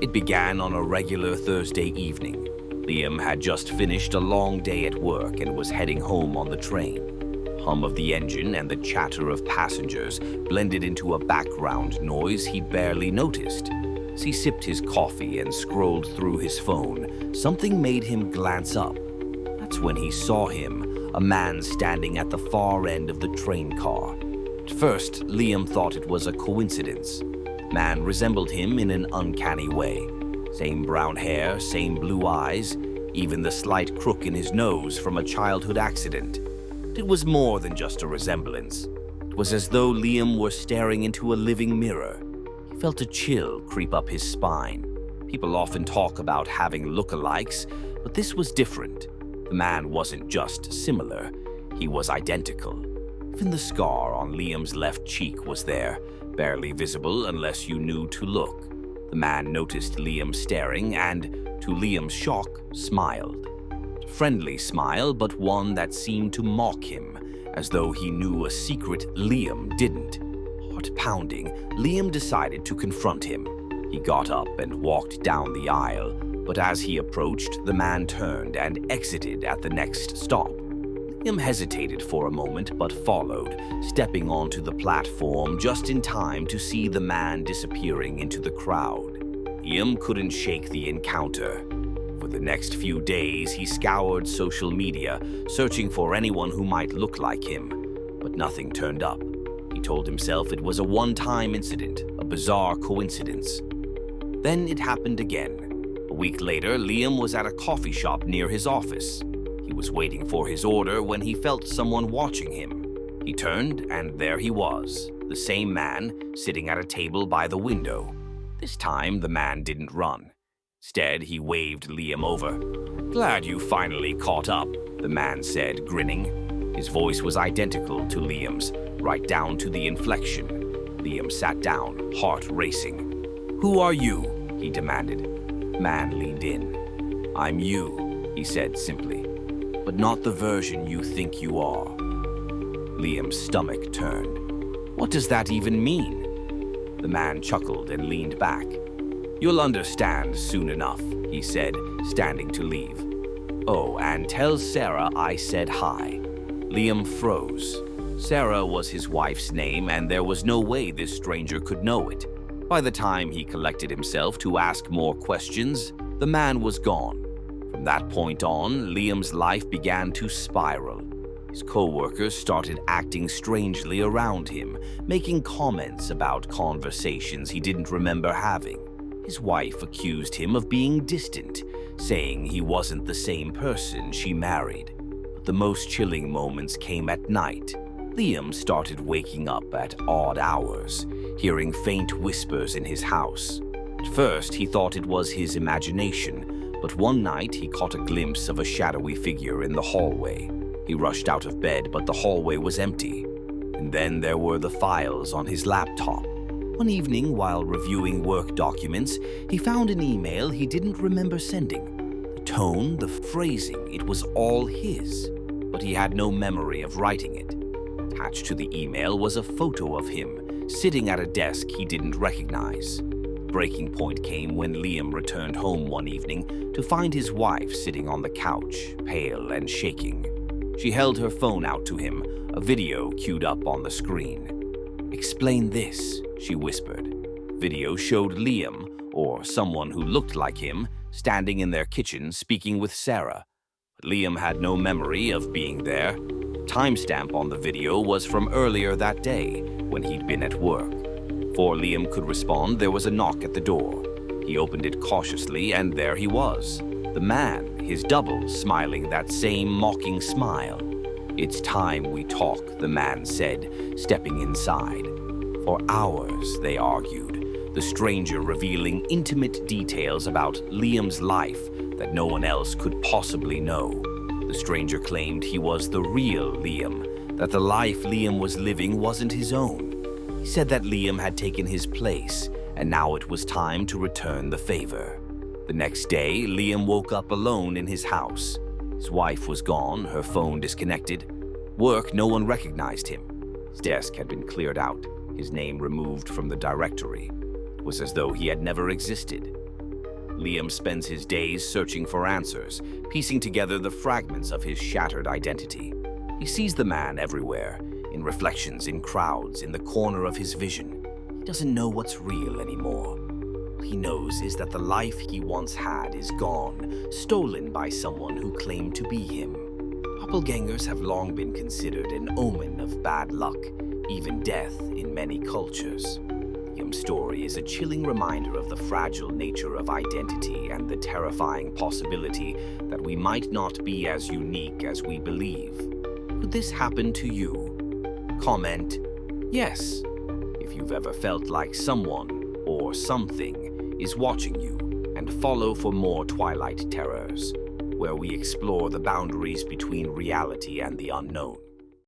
It began on a regular Thursday evening. Liam had just finished a long day at work and was heading home on the train. Hum of the engine and the chatter of passengers blended into a background noise he barely noticed. As he sipped his coffee and scrolled through his phone, something made him glance up. That's when he saw him, a man standing at the far end of the train car. At first, Liam thought it was a coincidence. The man resembled him in an uncanny way. Same brown hair, same blue eyes, even the slight crook in his nose from a childhood accident. It was more than just a resemblance. It was as though Liam were staring into a living mirror. He felt a chill creep up his spine. People often talk about having lookalikes, but this was different. The man wasn't just similar, he was identical. Even the scar on Liam's left cheek was there, barely visible unless you knew to look. The man noticed Liam staring and, to Liam's shock, smiled. A friendly smile, but one that seemed to mock him, as though he knew a secret Liam didn't. Heart pounding, Liam decided to confront him. He got up and walked down the aisle, but as he approached, the man turned and exited at the next stop. Liam hesitated for a moment but followed, stepping onto the platform just in time to see the man disappearing into the crowd. Liam couldn't shake the encounter. For the next few days, he scoured social media, searching for anyone who might look like him, but nothing turned up. He told himself it was a one-time incident, a bizarre coincidence. Then it happened again. A week later, Liam was at a coffee shop near his office. He was waiting for his order when he felt someone watching him. He turned, and there he was, the same man, sitting at a table by the window. This time, the man didn't run. Instead, he waved Liam over. "Glad you finally caught up," the man said, grinning. His voice was identical to Liam's, right down to the inflection. Liam sat down, heart racing. "Who are you?" he demanded. The man leaned in. "I'm you," he said simply, "but not the version you think you are." Liam's stomach turned. "What does that even mean?" The man chuckled and leaned back. "You'll understand soon enough," he said, standing to leave. "Oh, and tell Sarah I said hi." Liam froze. Sarah was his wife's name, and there was no way this stranger could know it. By the time he collected himself to ask more questions, the man was gone. From that point on, Liam's life began to spiral. His co-workers started acting strangely around him, making comments about conversations he didn't remember having. His wife accused him of being distant, saying he wasn't the same person she married. But the most chilling moments came at night. Liam started waking up at odd hours, hearing faint whispers in his house. At first, he thought it was his imagination, but one night he caught a glimpse of a shadowy figure in the hallway. He rushed out of bed, but the hallway was empty. And then there were the files on his laptop. One evening, while reviewing work documents, he found an email he didn't remember sending. The tone, the phrasing, it was all his, but he had no memory of writing it. Attached to the email was a photo of him, sitting at a desk he didn't recognize. Breaking point came when Liam returned home one evening to find his wife sitting on the couch, pale and shaking. She held her phone out to him, a video queued up on the screen. "Explain this," she whispered. Video showed Liam, or someone who looked like him, standing in their kitchen speaking with Sarah. But Liam had no memory of being there. The timestamp on the video was from earlier that day, when he'd been at work. Before Liam could respond, there was a knock at the door. He opened it cautiously, and there he was. The man, his double, smiling that same mocking smile. "It's time we talk," the man said, stepping inside. For hours, they argued, the stranger revealing intimate details about Liam's life that no one else could possibly know. The stranger claimed he was the real Liam, that the life Liam was living wasn't his own. He said that Liam had taken his place, and now it was time to return the favor. The next day, Liam woke up alone in his house. His wife was gone, her phone disconnected. Work, no one recognized him. His desk had been cleared out, his name removed from the directory. It was as though he had never existed. Liam spends his days searching for answers, piecing together the fragments of his shattered identity. He sees the man everywhere, in reflections, in crowds, in the corner of his vision. He doesn't know what's real anymore. All he knows is that the life he once had is gone, stolen by someone who claimed to be him. Doppelgangers have long been considered an omen of bad luck, even death in many cultures. Liam's story is a chilling reminder of the fragile nature of identity and the terrifying possibility that we might not be as unique as we believe. Could this happen to you? Comment yes if you've ever felt like someone or something is watching you, and follow for more Twilight Terrors, where we explore the boundaries between reality and the unknown.